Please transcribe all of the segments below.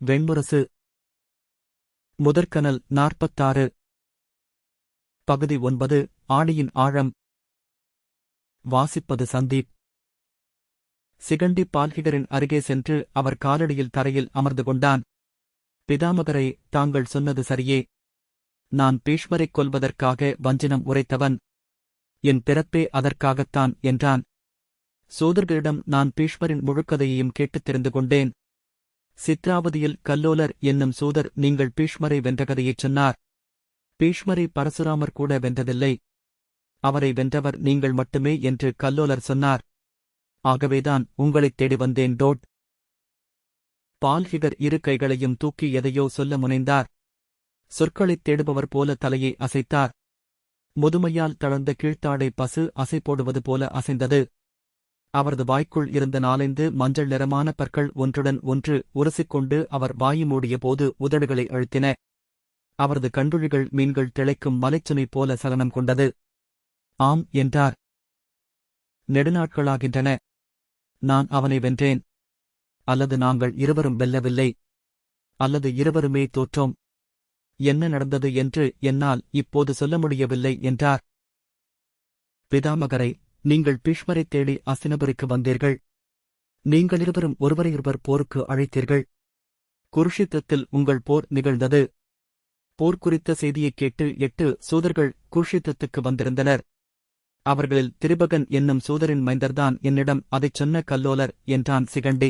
வெண்முரசு. முதற்கனல் 46. பகுதி 9. ஆணியின் ஆழம். வாசிப்பது சந்தீப். சிகண்டி பால்ஹிகரின் அருகே சென்று அவர் காலடியில் தரையில் அமர்ந்து கொண்டான். பிதாமகரை, தாங்கள் சொன்னது சரியே. நான் பீஷ்மரைக் கொல்வதற்காக வஞ்சினம் உரைத்தவன். என் பிறப்பே அதற்காகத்தான் என்றான். சோதர்களிடம் நான் பீஷ்மரின் முழுக்கதையையும் கேட்டுத் தெரிந்து கொண்டேன். சித்ராவதியில் கல்லோலர் என்னும் சூதர் நீங்கள் பீஷ்மரை வென்ற கதையைச் சொன்னார். பீஷ்மரை பரசுராமர் கூட வென்றதில்லை. அவரை வென்றவர் நீங்கள் மட்டுமே என்று கல்லோலர் சொன்னார். ஆகவேதான் உங்களைத் தேடி வந்தேன். பால்ஹிகர் இரு கைகளையும் தூக்கி எதையோ சொல்ல முனைந்தார். சொற்களைத் தேடுபவர் போல தலையை அசைத்தார். முதுமையால் தளர்ந்த கீழ்த்தாடை பசு அசை போடுவது போல அசைந்தது. அவரது வாய்க்குள் இருந்த 4 மஞ்சள் நிறமான பற்கள் ஒன்றுடன் ஒன்று உரசிக்கொண்டு அவர் வாயு மூடிய போது உதடுகளை அழுத்தின. அவரது கண்குழிகள் மீன்கள் திளைக்கும் மலைச்சுமை போல சலனம் கொண்டது. ஆம் என்றார். நெடுநாட்களாகின்றன. நான் அவனை வென்றேன். அல்லது நாங்கள் இருவரும் வெல்லவில்லை. அல்லது இருவருமே தோற்றோம். என்ன நடந்தது என்று என்னால் இப்போது சொல்ல முடியவில்லை என்றார். பிதாமகரை, நீங்கள் பீஷ்மரைத் தேடி அஸ்தினபுரிக்கு வந்தீர்கள். நீங்களிருவரும் ஒருவரையொருவர் போருக்கு அழைத்தீர்கள். குருஷித்தத்தில் உங்கள் போர் நிகழ்ந்தது. போர் குறித்த செய்தியைக் கேட்டு 8 சூதர்கள் குருஷித்தத்துக்கு வந்திருந்தனர். அவர்களில் திரிபகன் என்னும் சூதரின் மைந்தர்தான் என்னிடம் அதைச் சொன்ன கல்லோலர் என்றான் சிகண்டி.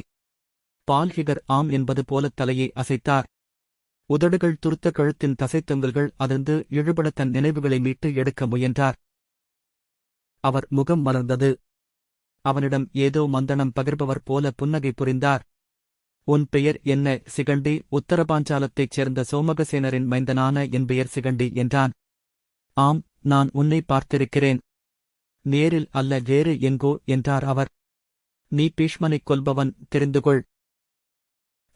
பால்ஹிகர் ஆம் என்பது போலத் தலையை அசைத்தார். உதடுகள் துருத்த கழுத்தின் தசைத்தொங்கல்கள் அதிர்ந்து இழுபட தன் நினைவுகளை மீட்டு எடுக்க முயன்றார். அவர் முகம் மலர்ந்தது. அவனிடம் ஏதோ மந்தனம் பகிர்பவர் போல புன்னகை புரிந்தார். உன் பெயர் என்ன சிகண்டி? உத்தரபாஞ்சாலத்தைச் சேர்ந்த சோமகசேனரின் மைந்தனான என் பெயர் சிகண்டி என்றான். ஆம், நான் உன்னை பார்த்திருக்கிறேன். நேரில் அல்ல, வேறு எங்கோ என்றார் அவர். நீ பீஷ்மனைக் கொல்பவன், தெரிந்துகொள்.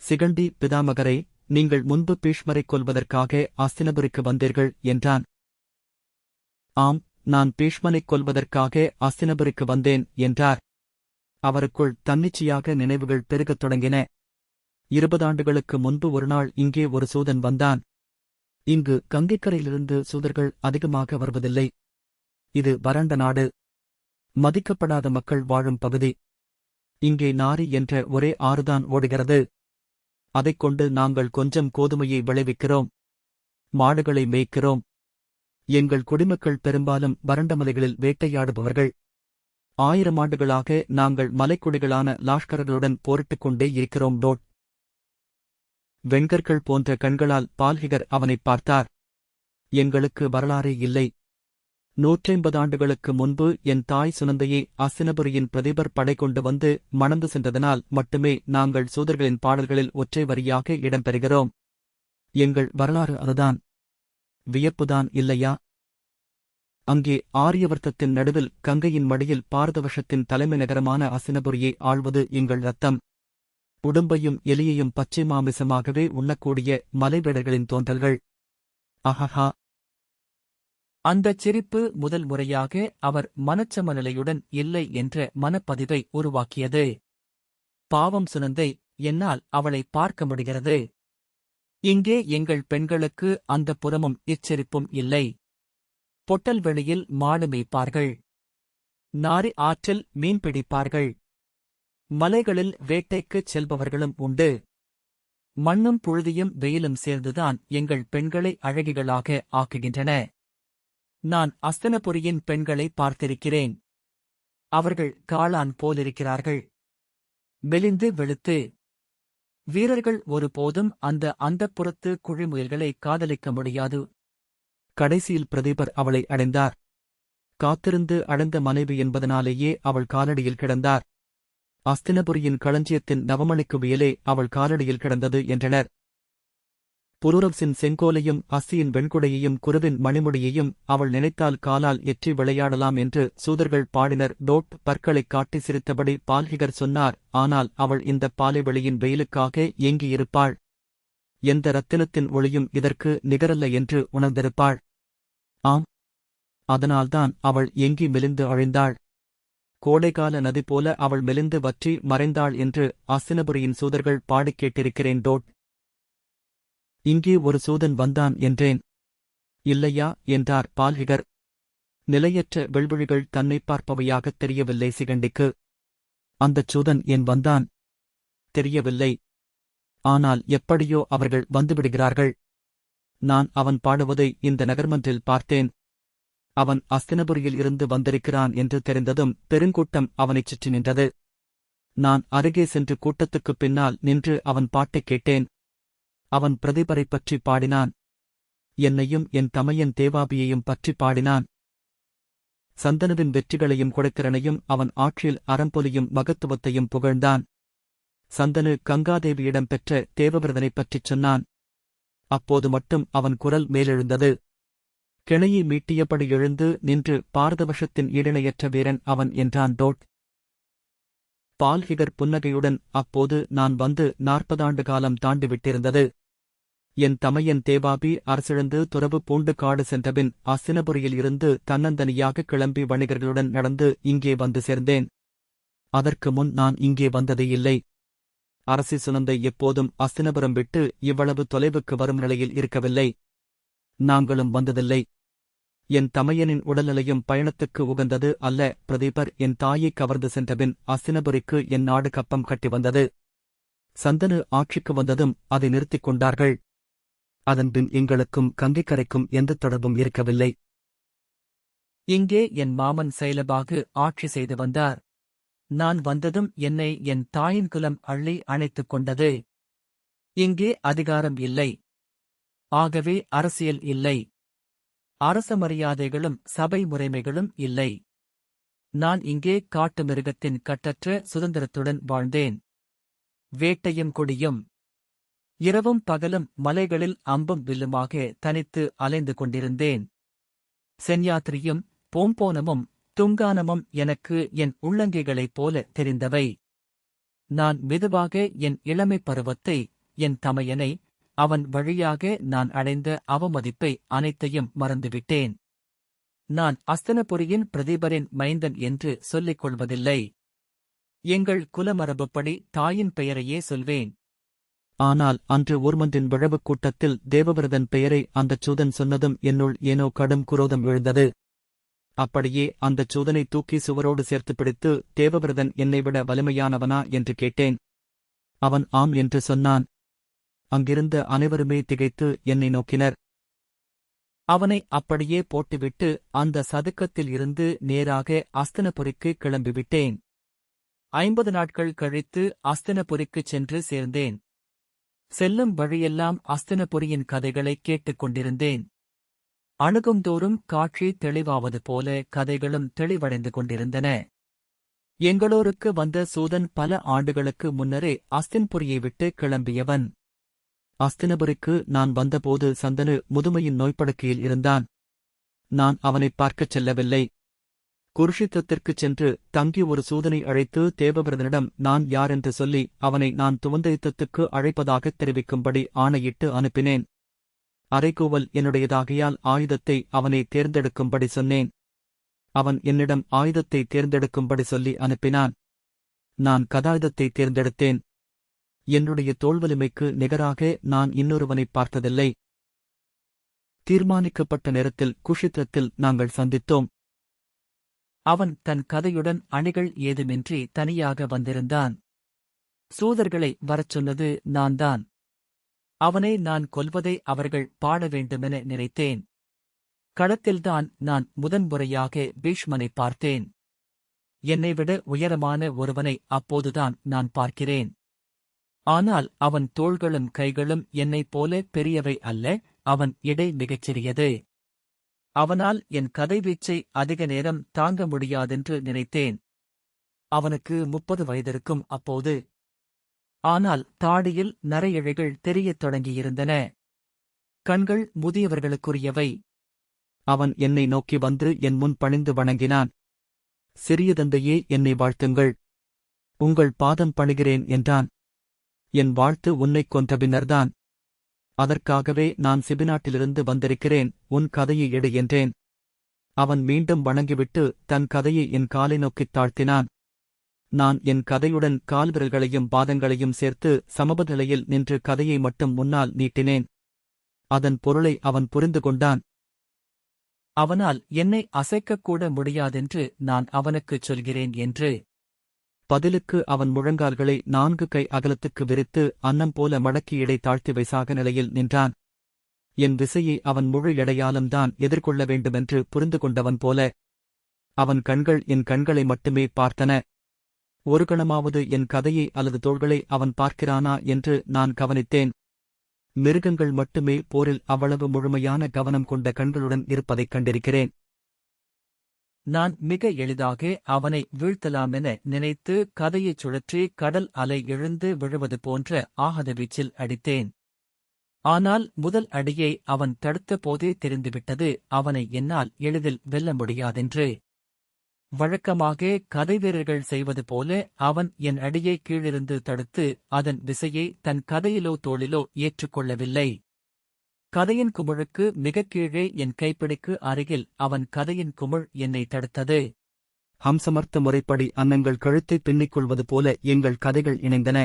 சிகண்டி, பிதாமகரை, நீங்கள் முன்பு பீஷ்மரைக் கொல்வதற்காக அஸ்தினபுரிக்கு வந்தீர்கள் என்றான். ஆம், நான் பீஷ்மனைக் கொல்வதற்காக அஸ்தினபுரிக்கு வந்தேன் என்றார். அவருக்குள் தன்னிச்சையாக நினைவுகள் பெருகத் தொடங்கின. 20 ஆண்டுகளுக்கு முன்பு ஒருநாள் இங்கே ஒரு சூதன் வந்தான். இங்கு கங்கைக்கரையிலிருந்து சூதர்கள் அதிகமாக வருவதில்லை. இது வறண்ட நாடு. மதிக்கப்படாத மக்கள் வாழும் பகுதி. இங்கே நாரி என்ற ஒரே ஆறுதான் ஓடுகிறது. அதைக் கொண்டு நாங்கள் கொஞ்சம் கோதுமையை விளைவிக்கிறோம். மாடுகளை மேய்க்கிறோம். எங்கள் குடிமக்கள் பெரும்பாலும் வறண்ட மலைகளில் வேட்டையாடுபவர்கள். 1000 ஆண்டுகளாக நாங்கள் மலைக்குடிகளான லாஷ்கர்களுடன் போரிட்டுக் கொண்டே இருக்கிறோம். வெண்கற்கள் போன்ற கண்களால் பால்ஹிகர் அவனைப் பார்த்தார். எங்களுக்கு வரலாறே இல்லை. 150 ஆண்டுகளுக்கு முன்பு என் தாய் சுனந்தையை அஸ்தினபுரியின் பிரதிபர் படை கொண்டு வந்து மணந்து சென்றதனால் மட்டுமே நாங்கள் சூதர்களின் பாடல்களில் ஒற்றை வரியாக இடம்பெறுகிறோம். எங்கள் வரலாறு அதுதான். வியப்புதான் இல்லையா? அங்கே ஆரியவர்த்தத்தின் நடுவில் கங்கையின் மடியில் பாரதவர்ஷத்தின் தலைமை நகரமான அஸ்தினபுரியை ஆள்வது எங்கள் ரத்தம். உடும்பையும் எலியையும் பச்சை மாமிசமாகவே உண்ணக்கூடிய மலைவேடர்களின் தோன்றல்கள். அஹஹா! அந்தச் சிரிப்பு முதல் முறையாக அவர் மனச்சமநிலையுடன் இல்லை என்ற மனப்பதிவை உருவாக்கியது. பாவம் சுனந்தை, என்னால் அவளை பார்க்க முடிகிறது. இங்கே எங்கள் பெண்களுக்கு அந்த புறமும் இச்சிரிப்பும் இல்லை. பொட்டல்வெளியில் மாடு மேய்ப்பார்கள். நாரி ஆற்றில் மீன்பிடிப்பார்கள். மலைகளில் வேட்டைக்குச் செல்பவர்களும் உண்டு. மண்ணும் புழுதியும் வெயிலும் சேர்ந்துதான் எங்கள் பெண்களை அழகிகளாக ஆக்குகின்றன. நான் அஸ்தினபுரியின் பெண்களை பார்த்திருக்கிறேன். அவர்கள் காளான் போலிருக்கிறார்கள். மெலிந்து வெளுத்து. வீரர்கள் ஒருபோதும் அந்த அந்தப்புறத்து குழிமுயல்களை காதலிக்க முடியாது. கடைசியில் பிரதீபர் அவளை அடைந்தார். காத்திருந்து அடைந்த மனைவி என்பதனாலேயே அவள் காலடியில் கிடந்தார். அஸ்தினபுரியின் களஞ்சியத்தின் நவமணிக்குவியலே அவள் காலடியில் கிடந்தது என்றனர். புரூரவ்சின் செங்கோலையும் அஸ்தியின் வெண்குடையையும் குருவின் மணிமுடியையும் அவள் நினைத்தால் காலால் எற்றி விளையாடலாம் என்று சூதர்கள் பாடினர். பற்களைக் காட்டி சிரித்தபடி பால்ஹிகர் சொன்னார். ஆனால் அவள் இந்த பாலைவெளியின் வெயிலுக்காக ஏங்கியிருப்பாள். எந்த ரத்தினத்தின் ஒளியும் இதற்கு நிகரல்ல என்று உணர்ந்திருப்பாள். ஆம், அதனால்தான் அவள் ஏங்கி மெலிந்து அழிந்தாள். கோடைகால நதி போல அவள் மெலிந்து வற்றி மறைந்தாள் என்று அஸ்தினபுரியின் சூதர்கள் பாடிக் கேட்டிருக்கிறேன். இங்கே ஒரு சூதன் வந்தான் என்றேன். இல்லையா என்றார் பால்ஹிகர். நிலையற்ற வெள்விழிகள் தன்னை பார்ப்பவையாகத் தெரியவில்லை சிகண்டிக்கு. அந்தச் சூதன் ஏன் வந்தான்? தெரியவில்லை. ஆனால் எப்படியோ அவர்கள் வந்துவிடுகிறார்கள். நான் அவன் பாடுவதை இந்த நகர்மன்றில் பார்த்தேன். அவன் அஸ்தினபுரியில் இருந்து வந்திருக்கிறான் என்று தெரிந்ததும் பெருங்கூட்டம் அவனைச் சுற்றி நின்றது. நான் அருகே சென்று கூட்டத்துக்குப் பின்னால் நின்று அவன் பாட்டைக் கேட்டேன். அவன் பிரதிபரைப் பற்றிப் பாடினான். என்னையும் என் தமையன் தேவாபியையும் பற்றிப் பாடினான். சந்தனுவின் வெற்றிகளையும் கொடைத்திறனையும் அவன் ஆட்சியில் அறம்பொலியும் மகத்துவத்தையும் புகழ்ந்தான். சந்தனு கங்காதேவியிடம் பெற்ற தேவவிரதனைப் பற்றிச் சொன்னான். அப்போது மட்டும் அவன் குரல் மேலெழுந்தது. கிணையை மீட்டியபடி எழுந்து நின்று பாரதவசத்தின் ஈடிணையற்ற வீரன் அவன் என்றான் டோட். பால்ஹிகர் புன்னகையுடன், அப்போது நான் வந்து 40 ஆண்டு காலம் தாண்டிவிட்டிருந்தது. என் தமையன் தேவாபி அரசிழந்து துறவு பூண்டு காடு சென்றபின் அஸ்தினபுரியில் இருந்து தன்னந்தனியாக கிளம்பி வணிகர்களுடன் நடந்து இங்கே வந்து சேர்ந்தேன். அதற்கு முன் நான் இங்கே வந்ததே இல்லை. அரசி சுனந்தை எப்போதும் அஸ்தினபுரம் விட்டு இவ்வளவு தொலைவுக்கு வரும் நிலையில் இருக்கவில்லை. நாங்களும் வந்ததில்லை. என் தமையனின் உடல்நிலையும் பயணத்துக்கு உகந்தது அல்ல. பிரதீபர் என் தாயை கவர்ந்து சென்றபின் அஸ்தினபுரிக்கு என் நாடு கப்பம் கட்டி வந்தது. சந்தனு ஆட்சிக்கு வந்ததும் அதை நிறுத்திக் கொண்டார்கள். அதன்பின் எங்களுக்கும் கங்கைக்கரைக்கும் எந்த தொடர்பும் இருக்கவில்லை. இங்கே என் மாமன் சைலபாகு ஆட்சி செய்து வந்தார். நான் வந்ததும் என்னை என் தாயின் குலம் அள்ளி அணைத்துக் கொண்டது. இங்கே அதிகாரம் இல்லை. ஆகவே அரசியல் இல்லை. அரச மரியாதைகளும் சபை முறைமைகளும் இல்லை. நான் இங்கே காட்டு மிருகத்தின் கட்டற்ற சுதந்திரத்துடன் வாழ்ந்தேன். வேட்டையும் குடியும். இரவும் பகலும் மலைகளில் அம்பும் வில்லுமாக தனித்து அலைந்து கொண்டிருந்தேன். சென்யாத்திரியும் போம்போனமும் துங்கானமும் எனக்கு என் உள்ளங்கைகளைப் போல தெரிந்தவை. நான் மெதுவாக என் இளமைப் பருவத்தை, என் தமையனை, அவன் வழியாக நான் அடைந்த அவமதிப்பை அனைத்தையும் மறந்துவிட்டேன். நான் அஸ்தினபுரியின் பிரதீபரின் மைந்தன் என்று சொல்லிக் கொள்வதில்லை. எங்கள் குலமரபுப்படி தாயின் பெயரையே சொல்வேன். ஆனால் அன்று ஊர்மன்றின் விழவுக் கூட்டத்தில் தேவவிரதன் பெயரை அந்தச் சூதன் சொன்னதும் என்னுள் ஏனோ கடும் குரோதம் எழுந்தது. அப்படியே அந்தச் சூதனை தூக்கி சுவரோடு சேர்த்து பிடித்து, தேவவிரதன் என்னைவிட வலிமையானவனா என்று கேட்டேன். அவன் ஆம் என்று சொன்னான். அங்கிருந்த அனைவருமே திகைத்து என்னை நோக்கினர். அவனை அப்படியே போட்டுவிட்டு அந்த சதுக்கத்தில் இருந்து நேராக அஸ்தினபுரிக்கு கிளம்பிவிட்டேன். 50 நாட்கள் கழித்து அஸ்தினபுரிக்குச் சென்று சேர்ந்தேன். செல்லும் வழியெல்லாம் அஸ்தினபுரியின் கதைகளைக் கேட்டுக் கொண்டிருந்தேன். அணுகும்தோறும் காட்சி தெளிவாவது போல கதைகளும் தெளிவடைந்து கொண்டிருந்தன. எங்களோருக்கு வந்த சூதன் பல ஆண்டுகளுக்கு முன்னரே அஸ்தின்புரியை விட்டு கிளம்பியவன். அஸ்தினபுரிக்கு நான் வந்தபோது சந்தனு முதுமையின் நோய்ப்படுக்கையில் இருந்தான். நான் அவனைப் பார்க்கச் செல்லவில்லை. குருஷித்திற்குச் சென்று தங்கி ஒரு சூதனை அழைத்து தேவவிரதனிடம் நான் யாரென்று சொல்லி அவனை நான் துவந்தயுத்தத்துக்கு அழைப்பதாகத் தெரிவிக்கும்படி ஆணையிட்டு அனுப்பினேன். அரைக்கூவல் என்னுடையதாகையால் ஆயுதத்தை அவனை தேர்ந்தெடுக்கும்படி சொன்னேன். அவன் என்னிடம் ஆயுதத்தை தேர்ந்தெடுக்கும்படி சொல்லி அனுப்பினான். நான் கதாயுதத்தை தேர்ந்தெடுத்தேன். என்னுடைய தோள்வலிமைக்கு நிகராக நான் இன்னொருவனைப் பார்த்ததில்லை. தீர்மானிக்கப்பட்ட நேரத்தில் குஷித்திரத்தில் நாங்கள் சந்தித்தோம். அவன் தன் கதையுடன் அணிகள் ஏதுமின்றி தனியாக வந்திருந்தான். சூதர்களை வரச் சொன்னது நான்தான். அவனை நான் கொல்வதை அவர்கள் பாட வேண்டுமென நினைத்தேன். களத்தில்தான் நான் முதன்முறையாக பீஷ்மனைப் பார்த்தேன். என்னைவிட உயரமான ஒருவனை அப்போதுதான் நான் பார்க்கிறேன். ஆனால் அவன் தோள்களும் கைகளும் என்னைப் போல பெரியவை அல்ல, அவன் இடை மிகச்சிறியது. அவனால் என் கதைவீச்சை அதிக நேரம் தாங்க முடியாதென்று நினைத்தேன். அவனுக்கு 30 வயதிருக்கும் அப்போது. ஆனால் தாடியில் நரையிழைகள் தெரியத் தொடங்கியிருந்தன. கண்கள் முதியவர்களுக்குரியவை. அவன் என்னை நோக்கி வந்து என் முன் பணிந்து வணங்கினான். சிறிய தந்தையே, என்னை வாழ்த்துங்கள். உங்கள் பாதம் பணிகிறேன் என்றான். என் வாழ்த்து உன்னைக் கொன்ற பின்னர்தான். அதற்காகவே நான் சிபிநாட்டிலிருந்து வந்திருக்கிறேன், உன் கதையை எடு என்றேன். அவன் மீண்டும் வணங்கிவிட்டு தன் கதையை என் காலை நோக்கித் தாழ்த்தினான். நான் என் கதையுடன் கால்விரல்களையும் பாதங்களையும் சேர்த்து சமபநிலையில் நின்று கதையை மட்டும் முன்னால் நீட்டினேன். அதன் பொருளை அவன் புரிந்து கொண்டான். அவனால் என்னை அசைக்கக்கூட முடியாதென்று நான் அவனுக்குச் சொல்கிறேன் என்று. பதிலுக்கு அவன் முழங்கால்களை 4 கை அகலத்துக்கு விரித்து அன்னம் போல மடக்கி எடை தாழ்த்தி வைசாக நிலையில் நின்றான். என் விசையை அவன் முழு எடையாலும்தான் எதிர்கொள்ள வேண்டுமென்று புரிந்து கொண்டவன் போல. அவன் கண்கள் என் கண்களை மட்டுமே பார்த்தன. ஒரு கணமாவது என் கதையை அல்லது தோள்களை அவன் பார்க்கிறானா என்று நான் கவனித்தேன். மிருகங்கள் மட்டுமே போரில் அவ்வளவு முழுமையான கவனம் கொண்ட கண்களுடன் இருப்பதைக் கண்டிருக்கிறேன். நான் மிக எளிதாக அவனை வீழ்த்தலாமென நினைத்து கதையைச் சுழற்றி கடல் அலை எழுந்து விழுவது போன்ற ஆகத வீச்சில் அடித்தேன். ஆனால் முதல் அடியை அவன் தடுத்த போதே தெரிந்துவிட்டது அவனை என்னால் எளிதில் வெல்ல முடியாதென்று. வழக்கமாக கதைவீரர்கள் செய்வது போல அவன் என் அடியை கீழிருந்து தடுத்து அதன் விசையை தன் கதையிலோ தோளிலோ ஏற்றுக்கொள்ளவில்லை. கதையின் குமிழுக்கு மிகக் கீழே என் கைப்பிடிக்கு அருகில் அவன் கதையின் குமிழ் என்னை தடுத்தது. ஹம்சமர்த்த முறைப்படி அன்னங்கள் கழுத்தை பின்னிக்கொள்வது போல எங்கள் கதைகள் இணைந்தன.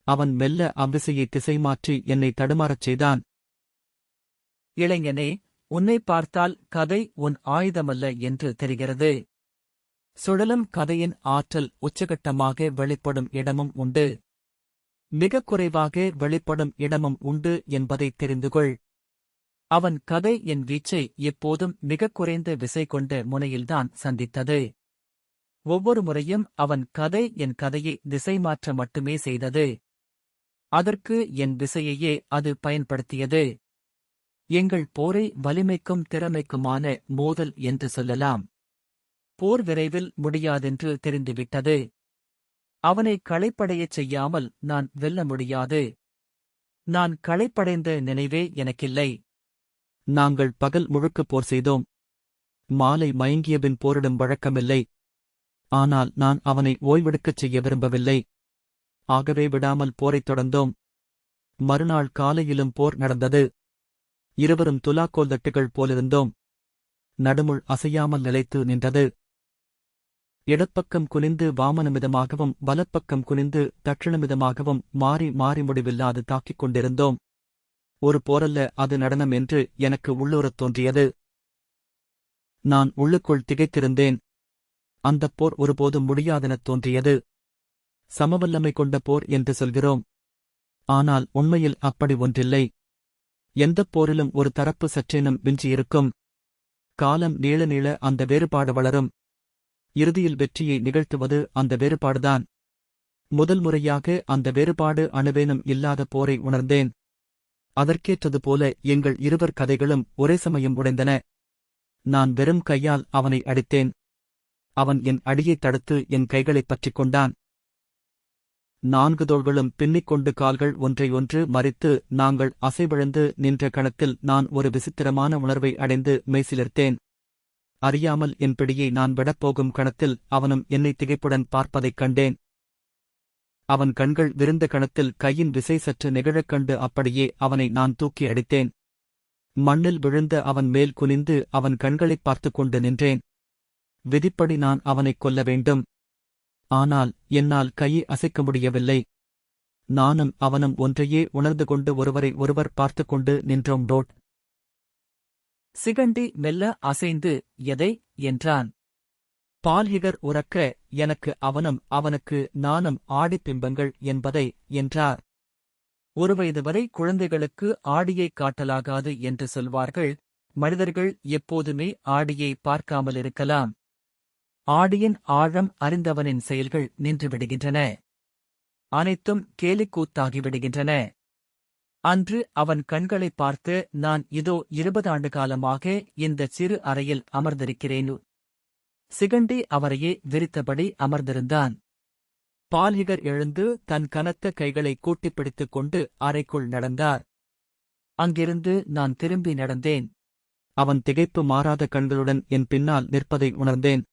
அவன் மெல்ல அவ்விசையை திசை மாற்றி என்னை தடுமாறச் செய்தான். இளைஞனே, உன்னை பார்த்தால் கதை உன் ஆயுதமல்ல என்று தெரிகிறது. சுழலும் கதையின் ஆற்றல் உச்சகட்டமாக வெளிப்படும் இடமும் உண்டு. மிகக் குறைவாக வெளிப்படும் இடமும் உண்டு என்பதை தெரிந்துகொள். அவன் கதை என் வீச்சை எப்போதும் மிகக் குறைந்த விசை கொண்ட முனையில்தான் சந்தித்தது. ஒவ்வொரு முறையும் அவன் கதை என் கதையை திசை மாற்ற மட்டுமே செய்தது. அதற்கு என் விசையையே அது பயன்படுத்தியது. எங்கள் போரை வலிமைக்கும் திறமைக்குமான மோதல் என்று சொல்லலாம். போர் விரைவில் முடியாதென்று தெரிந்துவிட்டது. அவனை களைப்படையச் செய்யாமல் நான் வெல்ல முடியாது. நான் களைப்படைந்த நினைவே எனக்கில்லை. நாங்கள் பகல் முழுக்க போர் செய்தோம். மாலை மயங்கியபின் போரிடும் வழக்கமில்லை. ஆனால் நான் அவனை ஓய்வெடுக்கச் செய்ய விரும்பவில்லை. ஆகவே விடாமல் போரைத் தொடர்ந்தோம். மறுநாள் காலையிலும் போர் நடந்தது. இருவரும் துலாக்கோல் தட்டுகள் போலிருந்தோம். நடுமுள் அசையாமல் நிலைத்து நின்றது. இடப்பக்கம் குனிந்து வாமனமிதமாகவும் வலப்பக்கம் குனிந்து தட்சிணமிதமாகவும் மாறி மாறி முடிவில்லாது தாக்கிக் கொண்டிருந்தோம். ஒரு போரல்ல, அது நடனம் என்று எனக்கு உள்ளூரத் தோன்றியது. நான் உள்ளுக்குள் திகைத்திருந்தேன். அந்தப் போர் ஒருபோதும் முடியாதெனத் தோன்றியது. சமவல்லமை கொண்ட போர் என்று சொல்கிறோம். ஆனால் உண்மையில் அப்படி ஒன்றில்லை. எந்தப் போரிலும் ஒரு தரப்பு சற்றேனும் விஞ்சியிருக்கும். காலம் நீள நீள அந்த வேறுபாடு வளரும். இறுதியில் வெற்றியை நிகழ்த்துவது அந்த வேறுபாடுதான். முதல் முறையாக அந்த வேறுபாடு அணுவேனும் இல்லாத போரை உணர்ந்தேன். அதற்கேற்றது போல எங்கள் இருவர் கதைகளும் ஒரே சமயம் உடைந்தன. நான் வெறும் கையால் அவனை அடித்தேன். அவன் என் அடியைத் தடுத்து என் கைகளைப் பற்றிக் கொண்டான். 4 தோள்களும் பின்னிக்கொண்டு கால்கள் ஒன்றையொன்று மறித்து நாங்கள் அசைவிழந்து நின்ற கணத்தில் நான் ஒரு விசித்திரமான உணர்வை அடைந்து மெய்சிலிர்த்தேன். அறியாமல் என் பிடியை நான் விடப்போகும் கணத்தில் அவனும் என்னை திகைப்புடன் பார்ப்பதைக் கண்டேன். அவன் கண்கள் விரிந்த கணத்தில் கையின் விசை சற்று நிகழக் கண்டு அப்படியே அவனை நான் தூக்கி அடித்தேன். மண்ணில் விழுந்த அவன் மேல் குனிந்து அவன் கண்களைப் பார்த்துக் கொண்டு நின்றேன். விதிப்படி நான் அவனைக் கொல்ல வேண்டும். ஆனால் என்னால் கையை அசைக்க முடியவில்லை. நானும் அவனும் ஒன்றையே உணர்ந்து கொண்டு ஒருவரை ஒருவர் பார்த்துக் கொண்டு நின்றோம். டோட் சிகண்டி மெல்ல அசைந்து எதை என்றான். பால்ஹிகர் உரக்க, எனக்கு அவனும் அவனுக்கு நானும் ஆடிப்பிம்பங்கள் என்பதை என்றார். 1 வயது வரை குழந்தைகளுக்கு ஆடியைக் காட்டலாகாது என்று சொல்வார்கள். மனிதர்கள் எப்போதுமே ஆடியை பார்க்காமலிருக்கலாம். ஆடியின் ஆழம் அறிந்தவனின் செயல்கள் நின்றுவிடுகின்றன. அனைத்தும் கேலிக்கூத்தாகிவிடுகின்றன. அன்று அவன் கண்களைப் பார்த்து, நான் இதோ 20 ஆண்டு காலமாக இந்த சிறு அறையில் அமர்ந்திருக்கிறேன். சிகண்டி அவரையே விரித்தபடி அமர்ந்திருந்தான். பால்ஹிகர் எழுந்து தன் கனத்த கைகளை கூட்டிப் பிடித்துக் கொண்டு அறைக்குள் நடந்தார். அங்கிருந்து நான் திரும்பி நடந்தேன். அவன் திகைப்பு மாறாத கண்களுடன் என் பின்னால் நிற்பதை உணர்ந்தேன்.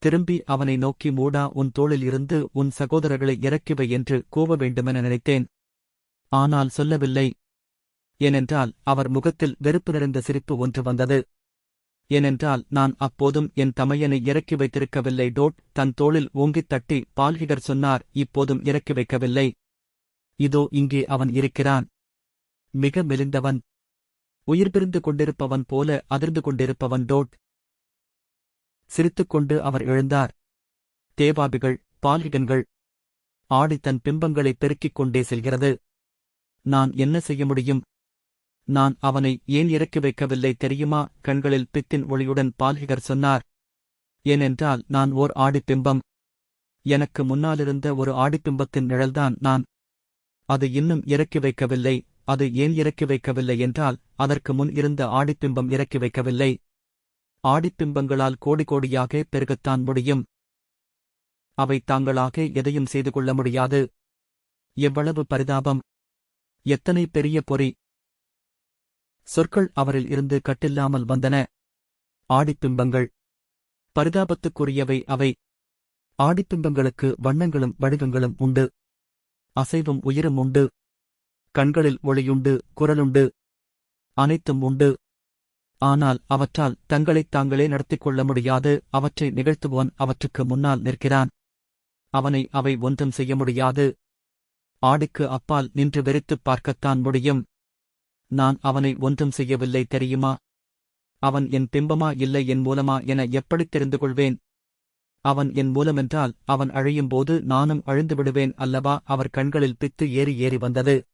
திரும்பி அவனை நோக்கி, மூடா, உன் தோளில் இருந்து உன் சகோதரர்களை இறக்கிவை என்று கூவ வேண்டுமென நினைத்தேன். ஆனால் சொல்லவில்லை. ஏனென்றால் அவர் முகத்தில் வெறுப்பு நிறைந்த சிரிப்பு ஒன்று வந்தது. ஏனென்றால் நான் அப்போதும் என் தமையனை இறக்கி வைத்திருக்கவில்லை. டோட் தன் தோளில் ஓங்கித் தட்டி பால்ஹிகர் சொன்னார், இப்போதும் இறக்கி வைக்கவில்லை. இதோ இங்கே அவன் இருக்கிறான். மிக மெலிந்தவன். உயிர் பிரிந்து கொண்டிருப்பவன் போல அதிர்ந்து கொண்டிருப்பவன் டோட். சிரித்துக்கொண்டு அவர் எழுந்தார். தேவாபிகள், பால்கிகன்கள். ஆடி தன் பிம்பங்களை பெருக்கிக் கொண்டே செல்கிறது. நான் என்ன செய்ய முடியும்? நான் அவனை ஏன் இறக்கி வைக்கவில்லை தெரியுமா? கண்களில் பித்தின் ஒளியுடன் பால்கிகர் சொன்னார். ஏனென்றால் நான் ஓர் ஆடிப்பிம்பம். எனக்கு முன்னாலிருந்த ஒரு ஆடிப்பிம்பத்தின் நிழல்தான் நான். அது இன்னும் இறக்கி வைக்கவில்லை. அது ஏன் இறக்கி வைக்கவில்லை என்றால் அதற்கு முன் இருந்த ஆடிப்பிம்பம் இறக்கி வைக்கவில்லை. ஆடிப்பிம்பங்களால் கோடி கோடியாக பெருகத்தான் முடியும். அவை தாங்களாக எதையும் செய்து கொள்ள முடியாது. எவ்வளவு பரிதாபம்! எத்தனை பெரிய பொறி! சொற்கள் அவரில் இருந்து கட்டில்லாமல் வந்தன. ஆடிப்பிம்பங்கள். பரிதாபத்துக்குரியவை அவை. ஆடிப்பிம்பங்களுக்கு வண்ணங்களும் வடிவங்களும் உண்டு. அசைவும் உயிரும் உண்டு. கண்களில் ஒளியுண்டு, குரலுண்டு. அனைத்தும் உண்டு. ஆனால் அவற்றால் தங்களைத் தாங்களே நடத்திக் கொள்ள முடியாது. அவற்றை நிகழ்த்துவோன் அவற்றுக்கு முன்னால் நிற்கிறான். அவனை அவை ஒன்றும் செய்ய முடியாது. ஆடிக்கு அப்பால் நின்று வெறித்துப் பார்க்கத்தான் முடியும். நான் அவனை ஒன்றும் செய்யவில்லை தெரியுமா? அவன் என் பிம்பமா இல்லை என் மூலமா என எப்படித் தெரிந்து கொள்வேன்? அவன் என் மூலமென்றால் அவன் அழியும்போது நானும் அழிந்து விடுவேன் அல்லவா? அவர் கண்களில் பித்து ஏறி ஏறி வந்தது.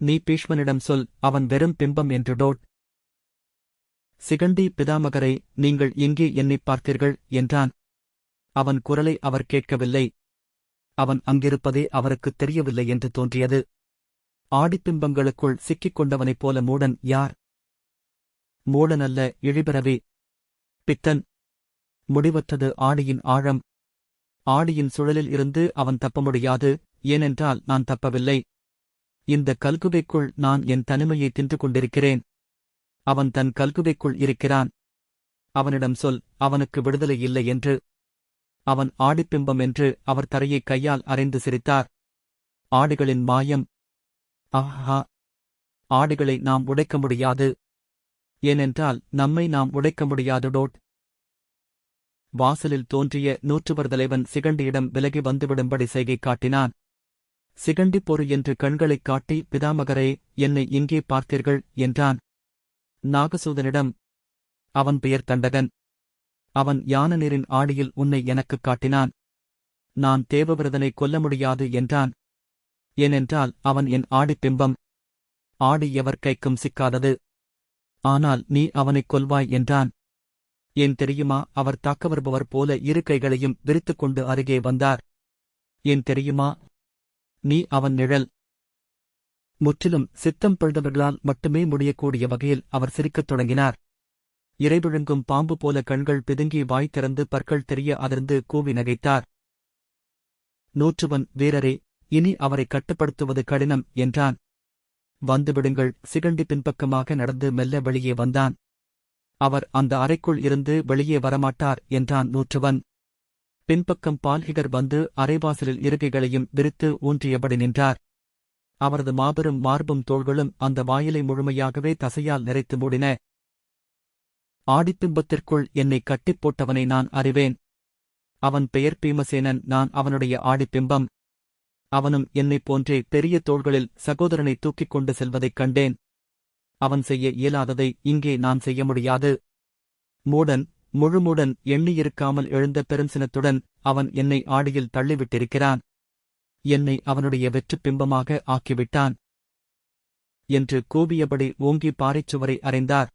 நீ பீஷ்மனிடம் சொல், அவன் வெறும் பிம்பம் என்று டோட். சிகண்டி பிதாமகரை, நீங்கள் எங்கே என்னைப் பார்த்தீர்கள் என்றான். அவன் குரலை அவர் கேட்கவில்லை. அவன் அங்கிருப்பதே அவருக்குத் தெரியவில்லை என்று தோன்றியது. ஆடிப்பிம்பங்களுக்குள் சிக்கிக் கொண்டவனைப் போல மூடன் யார்? மூடனல்ல, இழிபிறவி. பித்தன். முடிவற்றது ஆடியின் ஆழம். ஆடியின் சுழலில் இருந்து அவன் தப்ப முடியாது. ஏனென்றால் நான் தப்பவில்லை. இந்த கல்குகைக்குள் நான் என் தனிமையை தின்று கொண்டிருக்கிறேன். அவன் தன் கல்குகைக்குள் இருக்கிறான். அவனிடம் சொல், அவனுக்கு விடுதலை இல்லை என்று. அவன் ஆடிப்பிம்பம் என்று அவர் தரையை கையால் அறைந்து சிரித்தார். ஆடிகளின் மாயம். ஆஹா! ஆடிகளை நாம் உடைக்க முடியாது. ஏனென்றால் நம்மை நாம் உடைக்க முடியாது டோட். வாசலில் தோன்றிய நூற்றுவர் தலைவன் சிகண்டியிடம் விலகி வந்துவிடும்படி செய்கை காட்டினான். சிகண்டி பொறு என்று கண்களைக் காட்டி, பிதாமகரே, என்னை இங்கே பார்த்தீர்கள் என்றான். நாகசூதனிடம். அவன் பெயர் தண்டகன். அவன் யானநீரின் ஆடியில் உன்னை எனக்குக் காட்டினான். நான் தேவவிரதனை கொல்ல முடியாது என்றான். ஏனென்றால் அவன் என் ஆடிப்பிம்பம். ஆடி எவர் கைக்கும் சிக்காதது. ஆனால் நீ அவனைக் கொல்வாய் என்றான். ஏன் தெரியுமா? அவர் தாக்க வருபவர் போல இரு கைகளையும் விரித்துக் கொண்டு அருகே வந்தார். ஏன் தெரியுமா? நீ அவன் நிழல். முற்றிலும் சித்தம் பிழ்ந்தவர்களால் மட்டுமே முடியக்கூடிய வகையில் அவர் சிரிக்கத் தொடங்கினார். இரைவிழுங்கும் பாம்பு போல கண்கள் பிதுங்கி வாய் திறந்து பற்கள் தெரிய அதிர்ந்து கூவி நகைத்தார். நூற்றுவன் வீரரே, இனி அவரை கட்டுப்படுத்துவது கடினம் என்றான். வந்துவிடுங்கள். சிகண்டி பின்பக்கமாக நடந்து மெல்ல வெளியே வந்தான். அவர் அந்த அறைக்குள் இருந்து வெளியே வரமாட்டார் என்றான் நூற்றுவன். பின்பக்கம் பால்கிகர் வந்து அரைவாசலில் இருகைகளையும் விரித்து ஊன்றியபடி நின்றார். அவரது மாபெரும் மார்பும் தோள்களும் அந்த வாயிலை முழுமையாகவே தசையால் நிறைத்து மூடின. ஆடிப்பிம்பத்திற்குள் என்னை கட்டிப் போட்டவனை நான் அறிவேன். அவன் பெயர் பீமசேனன். நான் அவனுடைய ஆடிப்பிம்பம். அவனும் என்னைப் போன்றே பெரிய தோள்களில் சகோதரனை தூக்கிக் கொண்டு செல்வதைக் கண்டேன். அவன் செய்ய இயலாததை இங்கே நான் செய்ய முடியாது. மூடன், முழுமூடன் எண்ணியிருக்காமல் எழுந்த பெருஞ்சினத்துடன் அவன் என்னை ஆடியில் தள்ளிவிட்டிருக்கிறான். என்னை அவனுடைய வெற்றுப் பிம்பமாக ஆக்கிவிட்டான் என்று கூவியபடி ஓங்கி பாறைச்சுவரை அறைந்தார்.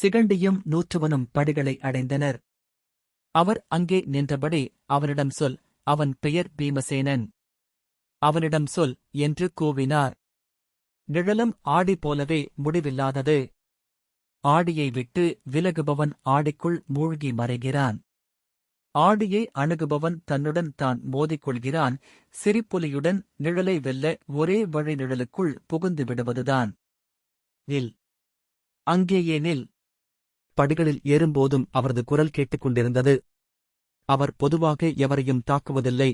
சிகண்டியும் நூற்றுவனும் படிகளை அடைந்தனர். அவர் அங்கே நின்றபடி, அவனிடம் சொல், அவன் பெயர் பீமசேனன். அவனிடம் சொல் என்று கூவினார். நிழலும் ஆடி போலவே முடிவில்லாதது. ஆடியை விட்டு விலகுபவன் ஆடிக்குள் மூழ்கி மறைகிறான். ஆடியை அணுகுபவன் தன்னுடன் தான் மோதிக்கொள்கிறான். சிரிப்பொலியுடன் நிழலை வெல்ல ஒரே வழி நிழலுக்குள் புகுந்து விடுவதுதான். நில், அங்கேயே நில். படிகளில் ஏறும்போதும் அவரது குரல் கேட்டுக்கொண்டிருந்தது. அவர் பொதுவாக எவரையும் தாக்குவதில்லை.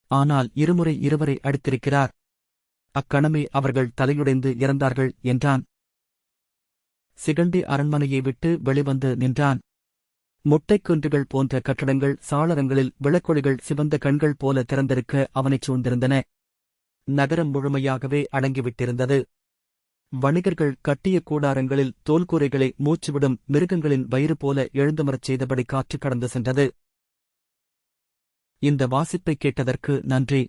ஆனால் இருமுறை இருவரை அடித்திருக்கிறார். அக்கணமே அவர்கள் தலையுடைந்து இறந்தார்கள் என்றான். சிகண்டி அரண்மனையை விட்டு வெளிவந்து நின்றான். முட்டைக்குன்றுகள் போன்ற கட்டடங்கள் சாளரங்களில் விளக்கொளிகள் சிவந்த கண்கள் போல திறந்திருக்க அவனைச் சூழ்ந்திருந்தன. நகரம் முழுமையாகவே அடங்கிவிட்டிருந்தது. வணிகர்கள் கட்டிய கூடாரங்களில் தோல்கூரைகளை மூச்சுவிடும் மிருகங்களின் வயிறு போல எழுந்துமரச் செய்தபடி காற்று கடந்து சென்றது. இந்த வாசிப்பை கேட்டதற்கு நன்றி.